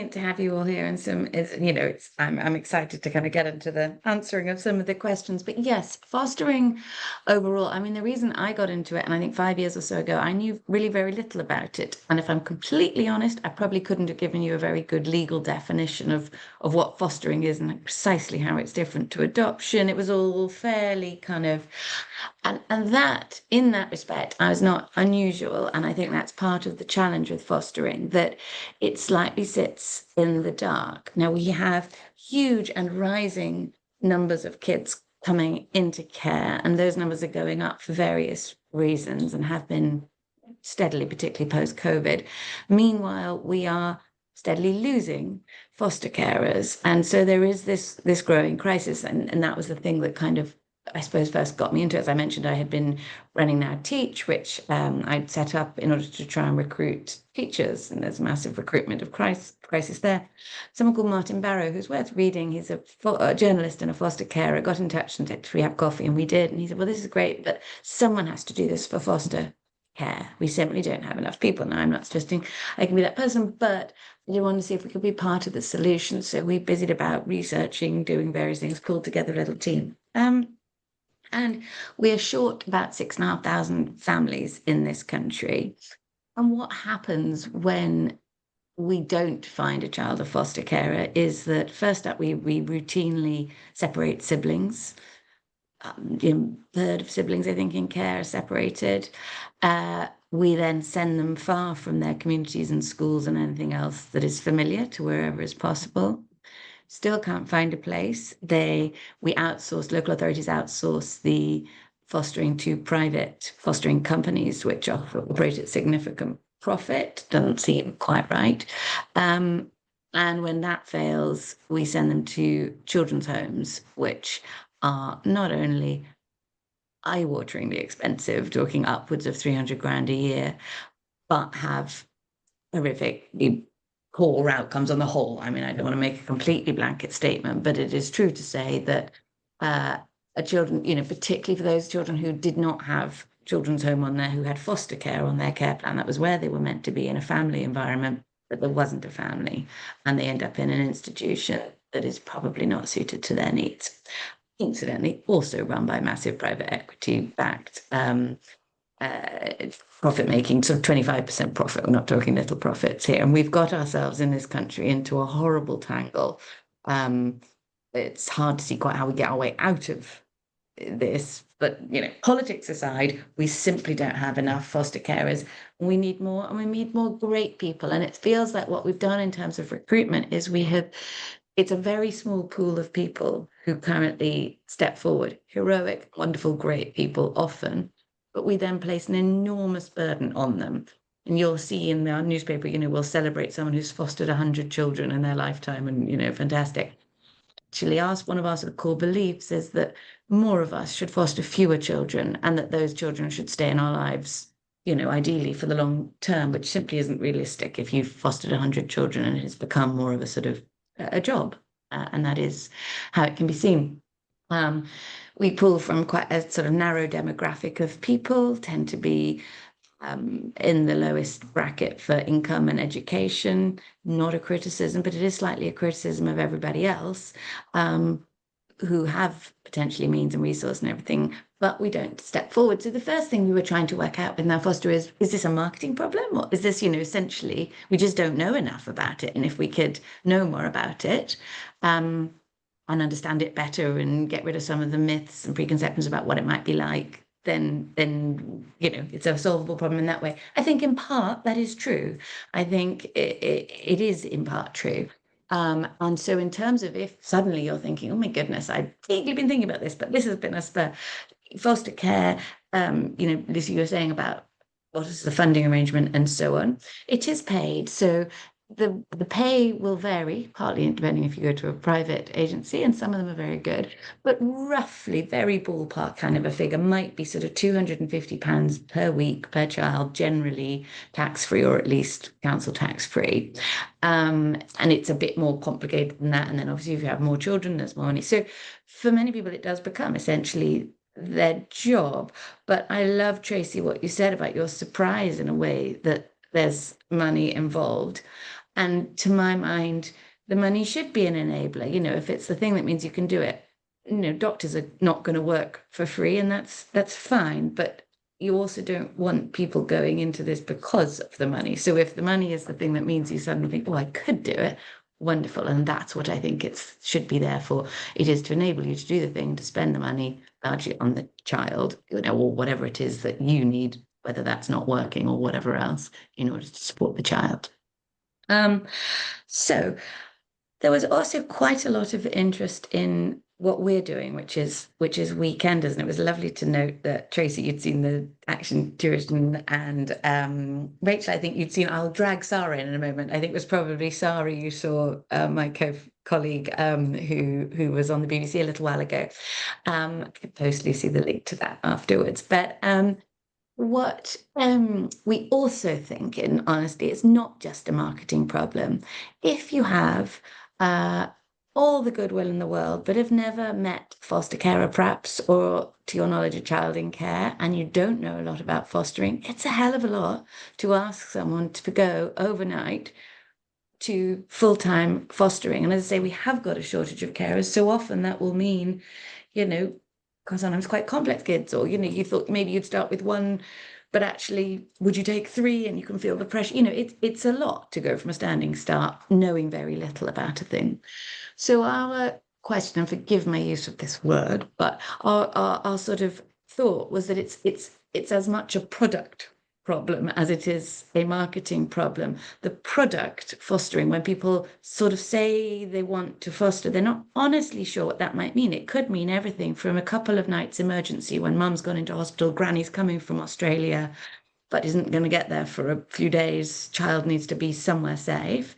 brilliant to have you all here, and I'm excited to kind of get into the answering of some of the questions. But yes, fostering overall, I mean, the reason I got into it, and I think 5 years or so ago, I knew really very little about it. And if I'm completely honest, I probably couldn't have given you a very good legal definition of what fostering is and precisely how it's different to adoption. It was all fairly kind of, and that, in that respect, I was not unusual. And I think that's part of the challenge with fostering, that it slightly sits in the dark. Now, we have huge and rising numbers of kids coming into care, and those numbers are going up for various reasons and have been steadily, particularly post-COVID. Meanwhile, we are steadily losing foster carers. And so there is this growing crisis. And that was the thing that kind of, I suppose, first got me into it. As I mentioned, I had been running Now Teach, which I'd set up in order to try and recruit teachers, and there's a massive recruitment of crisis there. Someone called Martin Barrow, who's worth reading, he's a journalist and a foster carer, got in touch and said, "Should we have coffee?" And we did. And he said, "Well, this is great, but someone has to do this for foster care. We simply don't have enough people." Now, I'm not suggesting I can be that person, but I want to see if we could be part of the solution. So we busied about researching, doing various things, pulled together a little team. And we are short about 6,500 families in this country. And what happens when we don't find a child a foster carer is that, first up, we routinely separate siblings. A third of siblings, I think, in care are separated. We then send them far from their communities and schools and anything else that is familiar to wherever is possible. Still can't find a place. Local authorities outsource the fostering to private fostering companies, which operate at significant profit. Doesn't seem quite right. And when that fails, we send them to children's homes, which are not only eye-wateringly expensive, talking upwards of 300 grand a year, but have horrific poor outcomes on the whole. I mean, I don't want to make a completely blanket statement, but it is true to say that children, particularly for those children who did not have children's home on there, who had foster care on their care plan, that was where they were meant to be, in a family environment, but there wasn't a family, and they end up in an institution that is probably not suited to their needs. Incidentally, also run by massive private equity-backed profit-making, sort of 25% profit. We're not talking little profits here. And we've got ourselves in this country into a horrible tangle. It's hard to see quite how we get our way out of this. But, politics aside, we simply don't have enough foster carers. We need more, and we need more great people. And it feels like what we've done in terms of recruitment is it's a very small pool of people who currently step forward. Heroic, wonderful, great people often. But we then place an enormous burden on them. And you'll see in our newspaper, we'll celebrate someone who's fostered 100 children in their lifetime, and, fantastic. Actually, one of our sort of core beliefs is that more of us should foster fewer children, and that those children should stay in our lives, ideally for the long term, which simply isn't realistic if you've fostered 100 children and it's become more of a sort of a job. And that is how it can be seen. We pull from quite a sort of narrow demographic of people, tend to be in the lowest bracket for income and education. Not a criticism, but it is slightly a criticism of everybody else who have potentially means and resource and everything, but we don't step forward. So the first thing we were trying to work out with Now Foster is this a marketing problem? Or is this, essentially, we just don't know enough about it? And if we could know more about it, and understand it better and get rid of some of the myths and preconceptions about what it might be like, then it's a solvable problem in that way. I think in part that is true. I think it is in part true. And so in terms of, if suddenly you're thinking, oh my goodness, I've vaguely been thinking about this, but this has been a spur, foster care, Lucy, you were saying about what is the funding arrangement and so on. It is paid. So the pay will vary, partly depending if you go to a private agency, and some of them are very good, but roughly, very ballpark kind of a figure, might be sort of £250 per week per child, generally tax-free, or at least council tax-free. And it's a bit more complicated than that. And then obviously if you have more children, there's more money. So for many people, it does become essentially their job. But I love, Tracy, what you said about your surprise in a way that there's money involved. And to my mind, the money should be an enabler. If it's the thing that means you can do it, doctors are not going to work for free, and that's fine. But you also don't want people going into this because of the money. So if the money is the thing that means you suddenly think, well, I could do it, wonderful. And that's what I think it should be there for. It is to enable you to do the thing, to spend the money largely on the child, or whatever it is that you need, whether that's not working or whatever else, in order to support the child. So there was also quite a lot of interest in what we're doing, which is weekenders, and it was lovely to note that Tracy, you'd seen the action tuition, and Rachel, I think you'd seen. I'll drag Sarah in a moment. I think it was probably Sarah you saw, my colleague, who was on the BBC a little while ago. I could post Lucy the link to that afterwards, but. What we also think, in honesty, it's not just a marketing problem. If you have all the goodwill in the world, but have never met foster carer, perhaps, or to your knowledge, a child in care, and you don't know a lot about fostering, it's a hell of a lot to ask someone to go overnight to full-time fostering. And as I say, we have got a shortage of carers. So often that will mean, because sometimes quite complex kids, or, you thought maybe you'd start with one, but actually, would you take three? And you can feel the pressure. It's a lot to go from a standing start, knowing very little about a thing. So our question, and forgive my use of this word, but our sort of thought was that it's as much a product problem as it is a marketing problem. The product, fostering, when people sort of say they want to foster, they're not honestly sure what that might mean. It could mean everything from a couple of nights emergency when mum's gone into hospital, granny's coming from Australia, but isn't going to get there for a few days, child needs to be somewhere safe.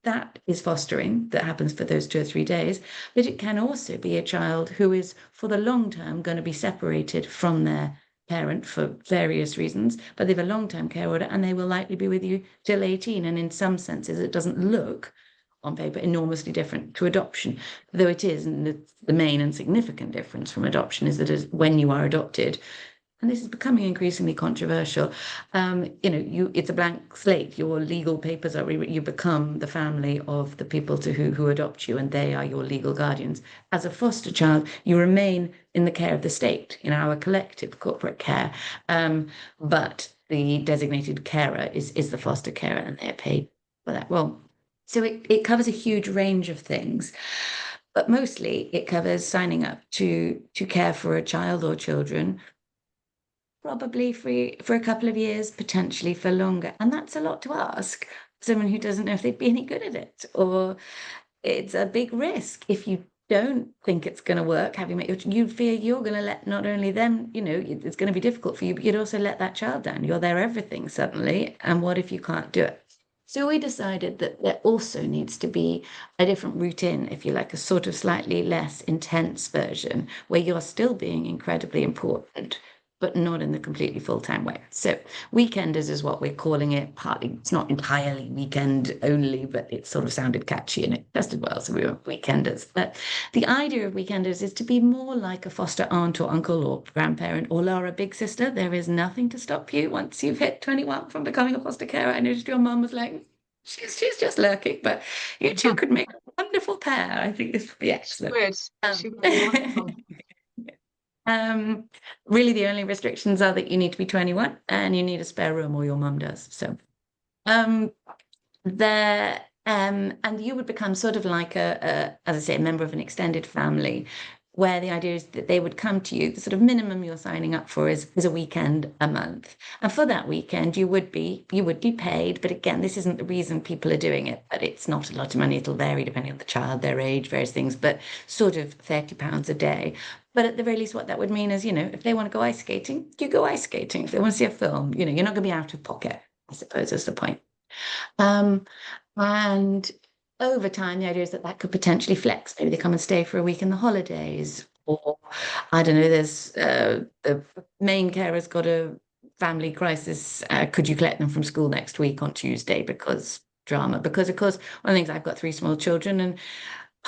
That is fostering, that happens for those 2 or 3 days. But it can also be a child who is, for the long term, going to be separated from their parent for various reasons, but they have a long-term care order, and they will likely be with you till 18. And in some senses, it doesn't look on paper enormously different to adoption, though it is. And the main and significant difference from adoption is that when you are adopted, and this is becoming increasingly controversial, it's a blank slate. Your legal papers are you become the family of the people who adopt you, and they are your legal guardians. As a foster child, you remain in the care of the state, in our collective corporate care, but the designated carer is the foster carer, and they're paid for that role. So it covers a huge range of things, but mostly it covers signing up to care for a child or children, probably for a couple of years, potentially for longer. And that's a lot to ask someone who doesn't know if they'd be any good at it, or it's a big risk. If you don't think it's going to work, you fear you're going to let not only them, it's going to be difficult for you, but you'd also let that child down. You're their everything suddenly. And what if you can't do it? So we decided that there also needs to be a different route in, if you like, a sort of slightly less intense version where you're still being incredibly important, but not in the completely full-time way. So weekenders is what we're calling it. Partly, it's not entirely weekend only, but it sort of sounded catchy and it tested well, so we were weekenders. But the idea of weekenders is to be more like a foster aunt or uncle or grandparent or Laura big sister. There is nothing to stop you once you've hit 21 from becoming a foster carer. I noticed your mum was like, she's just lurking, but you two could make a wonderful pair. I think this would be excellent. She would be wonderful. Really, the only restrictions are that you need to be 21 and you need a spare room, or your mum does. So, and you would become sort of like as I say, a member of an extended family, where the idea is that they would come to you. The sort of minimum you're signing up for is a weekend a month, and for that weekend you would be paid. But again, this isn't the reason people are doing it. But it's not a lot of money. It'll vary depending on the child, their age, various things. But sort of £30 a day. But at the very least, what that would mean is, if they want to go ice skating, you go ice skating. If they want to see a film, you're not going to be out of pocket, I suppose, is the point. And over time, the idea is that could potentially flex. Maybe they come and stay for a week in the holidays, or I don't know, there's the main carer's got a family crisis. Could you collect them from school next week on Tuesday because drama? Because, of course, one of the things, I've got 3 small children, and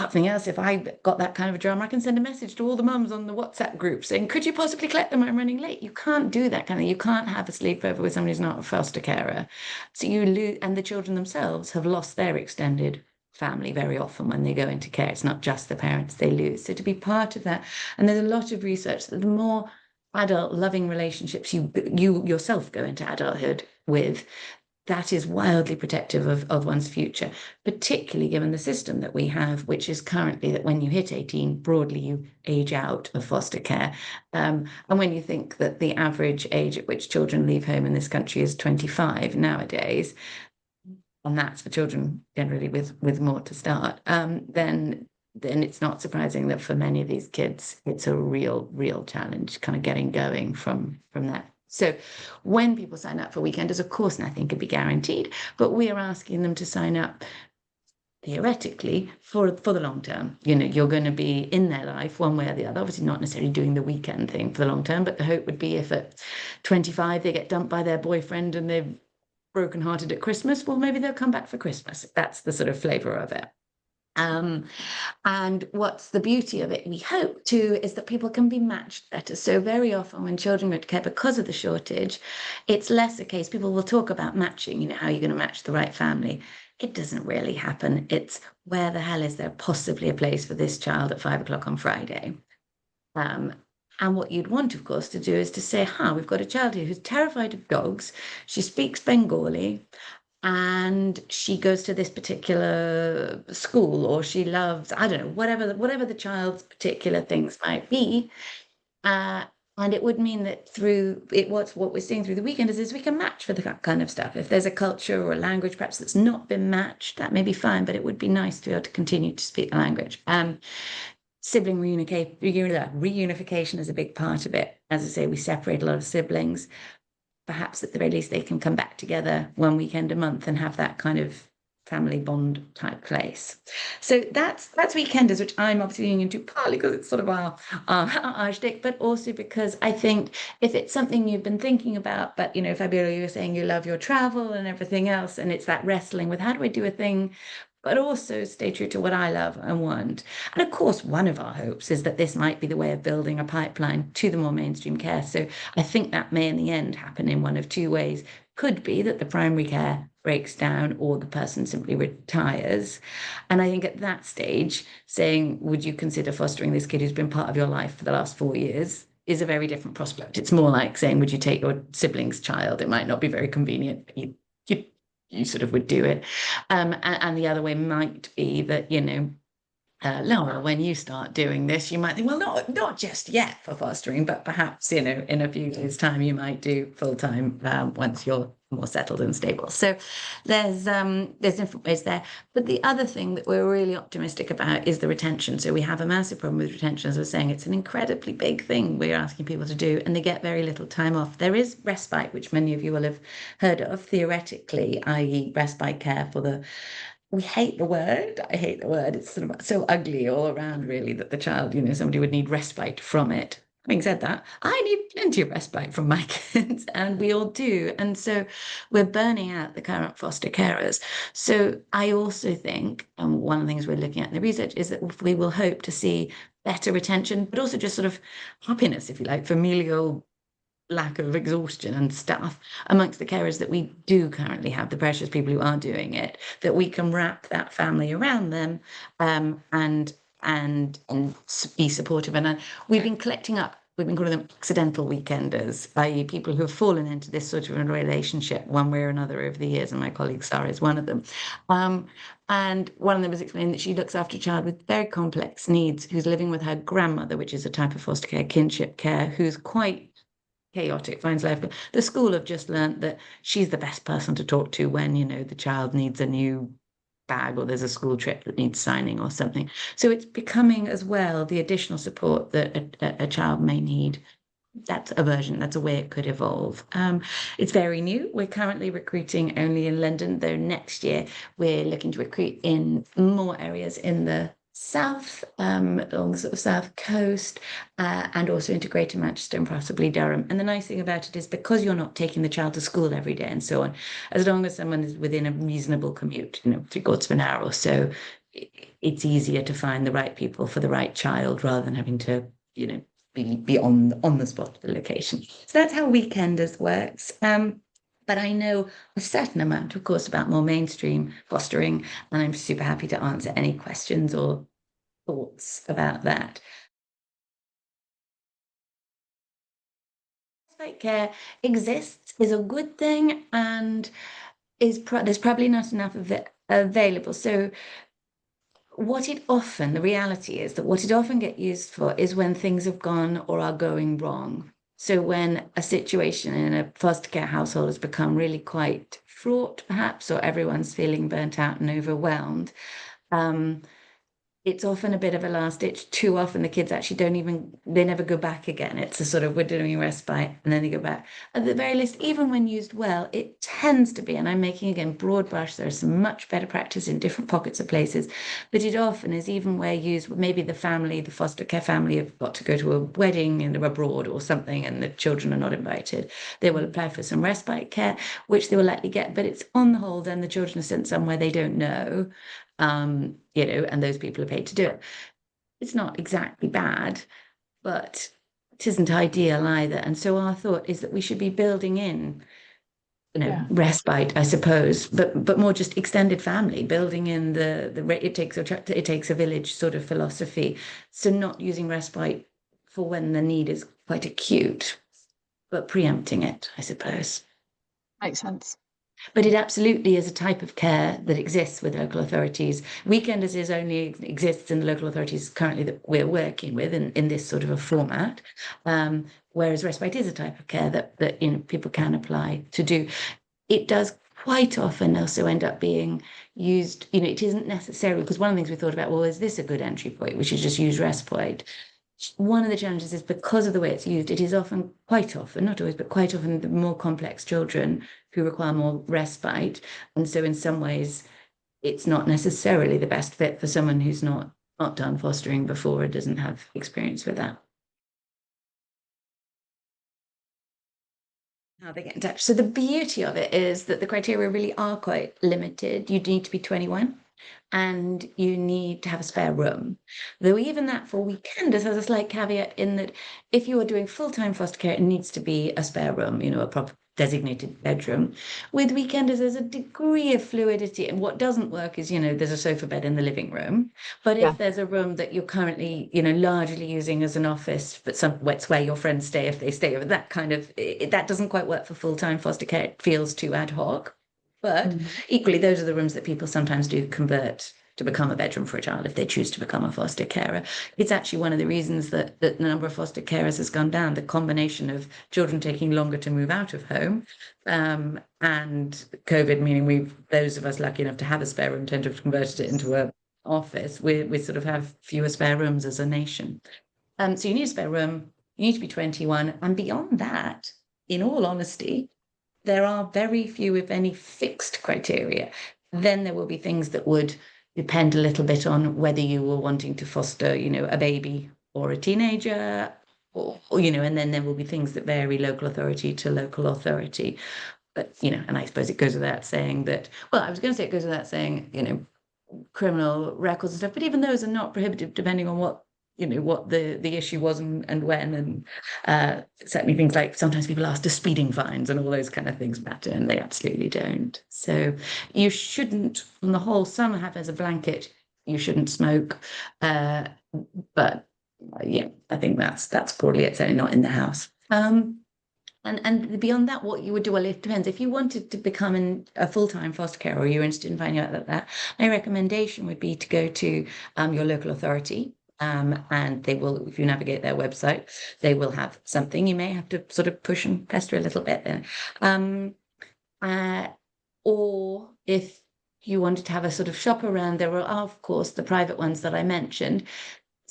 something else, if I got that kind of a drama, I can send a message to all the mums on the WhatsApp group saying, could you possibly collect them? I'm running late. You can't do that kind of thing. You can't have a sleepover with somebody who's not a foster carer. So you lose, and the children themselves have lost their extended family very often when they go into care. It's not just the parents they lose. So to be part of that, and there's a lot of research that the more adult loving relationships you yourself go into adulthood with, that is wildly protective of one's future, particularly given the system that we have, which is currently that when you hit 18, broadly you age out of foster care. And when you think that the average age at which children leave home in this country is 25 nowadays, and that's for children generally with more to start, then it's not surprising that for many of these kids, it's a real challenge kind of getting going from that. So when people sign up for weekenders, of course, nothing could be guaranteed, but we are asking them to sign up theoretically for the long term. You're going to be in their life one way or the other, obviously not necessarily doing the weekend thing for the long term, but the hope would be if at 25 they get dumped by their boyfriend and they've brokenhearted at Christmas, well, maybe they'll come back for Christmas. That's the sort of flavor of it. And what's the beauty of it, we hope too, is that people can be matched better. So very often when children go to care because of the shortage, it's less a case, people will talk about matching, how you're going to match the right family. It doesn't really happen. It's where the hell is there possibly a place for this child at 5 o'clock on Friday? And what you'd want, of course, to do is to say, we've got a child here who's terrified of dogs. She speaks Bengali and she goes to this particular school, or she loves, I don't know, whatever the child's particular things might be. And it would mean that through it, what we're seeing through the weekend is we can match for that kind of stuff. If there's a culture or a language perhaps that's not been matched, that may be fine, but it would be nice to be able to continue to speak the language. Sibling reunification is a big part of it. As I say, we separate a lot of siblings. Perhaps at the very least they can come back together one weekend a month and have that kind of family bond type place. So that's weekenders, which I'm obviously leaning into partly because it's sort of our shtick, but also because I think if it's something you've been thinking about, but Fabiola, you were saying you love your travel and everything else, and it's that wrestling with how do I do a thing but also stay true to what I love and want. And of course, one of our hopes is that this might be the way of building a pipeline to the more mainstream care. So I think that may in the end happen in one of two ways. Could be that the primary care breaks down or the person simply retires. And I think at that stage, saying, would you consider fostering this kid who's been part of your life for the last 4 years? Is a very different prospect. It's more like saying, would you take your sibling's child? It might not be very convenient, but you sort of would do it. And the other way might be that, Laura, when you start doing this, you might think, well, not just yet for fostering, but perhaps, in a few years' time, you might do full-time once you're more settled and stable. So there's different ways there. But the other thing that we're really optimistic about is the retention. So we have a massive problem with retention. As I was saying, it's an incredibly big thing we're asking people to do, and they get very little time off. There is respite, which many of you will have heard of, theoretically, i.e. respite care for we hate the word. I hate the word. It's sort of so ugly all around, really, that the child, somebody would need respite from it. Having said that, I need plenty of respite from my kids, and we all do. And so we're burning out the current foster carers. So I also think, and one of the things we're looking at in the research is that we will hope to see better retention, but also just sort of happiness, if you like, familial lack of exhaustion and stuff amongst the carers that we do currently have, the precious people who are doing it, that we can wrap that family around them and be supportive. And we've been collecting up, we've been calling them accidental weekenders, i.e. people who have fallen into this sort of a relationship one way or another over the years, and my colleague Sarah is one of them. And one of them was explaining that she looks after a child with very complex needs who's living with her grandmother, which is a type of foster care, kinship care, who's quite chaotic, finds life. The school have just learned that she's the best person to talk to when, the child needs a new bag or there's a school trip that needs signing or something. So it's becoming as well the additional support that a child may need. That's a version, that's a way it could evolve. It's very new. We're currently recruiting only in London, though next year we're looking to recruit in more areas in the south, along the sort of south coast, and also into Greater Manchester and possibly Durham. And the nice thing about it is because you're not taking the child to school every day and so on, as long as someone is within a reasonable commute, 3/4 of an hour or so, it's easier to find the right people for the right child rather than having to, be on the spot at the location. So that's how Weekenders works. But I know a certain amount, of course, about more mainstream fostering, and I'm super happy to answer any questions or thoughts about that. Respite care exists, is a good thing, and there's probably not enough of it available. So the reality is that what it often gets used for is when things have gone or are going wrong. So when a situation in a foster care household has become really quite fraught, perhaps, or everyone's feeling burnt out and overwhelmed, um, it's often a bit of a last ditch. Too often the kids actually they never go back again. It's a sort of, we're doing a respite and then they go back. At the very least, even when used well, it tends to be, and I'm making again broad brush, there's some much better practice in different pockets of places, but it often is even where used, maybe the foster care family have got to go to a wedding and they're abroad or something and the children are not invited. They will apply for some respite care, which they will likely get, but it's on the whole, then the children are sent somewhere they don't know. And those people are paid to do it. It's not exactly bad, but it isn't ideal either. And so our thought is that we should be building in, respite, I suppose, but more just extended family, building in it takes a village sort of philosophy. So not using respite for when the need is quite acute, but preempting it, I suppose. Makes sense. But it absolutely is a type of care that exists with local authorities. Weekenders only exists in the local authorities currently that we're working with in this sort of a format, whereas respite is a type of care that people can apply to do. It does quite often also end up being used, it isn't necessarily, because one of the things we thought about, well, is this a good entry point? We should just use respite. One of the challenges is because of the way it's used, it is often, quite often, not always, but quite often the more complex children who require more respite. And so in some ways, it's not necessarily the best fit for someone who's not done fostering before or doesn't have experience with that. How they get in touch. So the beauty of it is that the criteria really are quite limited. You need to be 21 and you need to have a spare room. Though even that for weekenders has a slight caveat in that if you are doing full-time foster care, it needs to be a spare room, a proper designated bedroom. With weekenders, there's a degree of fluidity, and what doesn't work is, there's a sofa bed in the living room. But if there's a room that you're currently, largely using as an office, but it's where your friends stay if they stay over, that kind of, that doesn't quite work for full-time foster care. It feels too ad hoc. But equally, those are the rooms that people sometimes do convert to become a bedroom for a child if they choose to become a foster carer. It's actually one of the reasons that the number of foster carers has gone down, the combination of children taking longer to move out of home, and COVID, meaning those of us lucky enough to have a spare room tend to have converted it into an office. We sort of have fewer spare rooms as a nation. So you need a spare room, you need to be 21, and beyond that, in all honesty, there are very few, if any, fixed criteria. Then there will be things that would depend a little bit on whether you were wanting to foster, a baby or a teenager, or and then there will be things that vary local authority to local authority. But, and I suppose it goes without saying that, well, I was going to say it goes without saying, criminal records and stuff, but even those are not prohibitive depending on what the issue was and when, and certainly things like sometimes people ask, do speeding fines and all those kind of things matter, and they absolutely don't. So you shouldn't, on the whole, some have as a blanket, you shouldn't smoke, but I think that's probably it, certainly not in the house. And beyond that, what you would do, well, it depends. If you wanted to become a full-time foster care or you're interested in finding out about that, my recommendation would be to go to your local authority. And they will, if you navigate their website, they will have something. You may have to sort of push and pester a little bit there. Or if you wanted to have a sort of shop around, there are, of course, the private ones that I mentioned.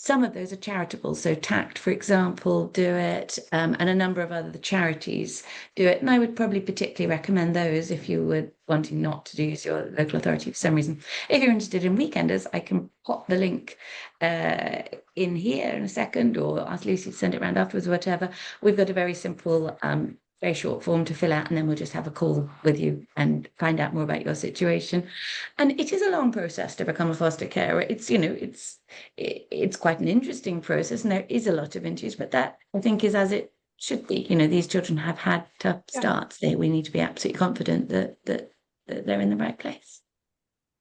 Some of those are charitable. So TACT, for example, do it, and a number of other charities do it. And I would probably particularly recommend those if you were wanting not to use your local authority for some reason. If you're interested in weekenders, I can pop the link in here in a second, or ask Lucy to send it around afterwards or whatever. We've got a very simple very short form to fill out, and then we'll just have a call with you and find out more about your situation. And it is a long process to become a foster carer. It's, it's quite an interesting process, and there is a lot of interviews, but that, I think, is as it should be. These children have had tough starts. We need to be absolutely confident that they're in the right place.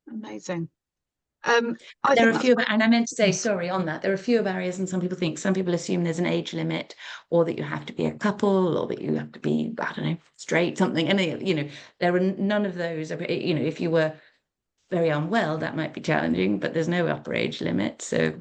Amazing. There are a few, and I meant to say, sorry, on that, there are a few barriers, and some people assume there's an age limit, or that you have to be a couple, or that you have to be, I don't know, straight, something. And, there are none of those. If you were very unwell, that might be challenging, but there's no upper age limit. So,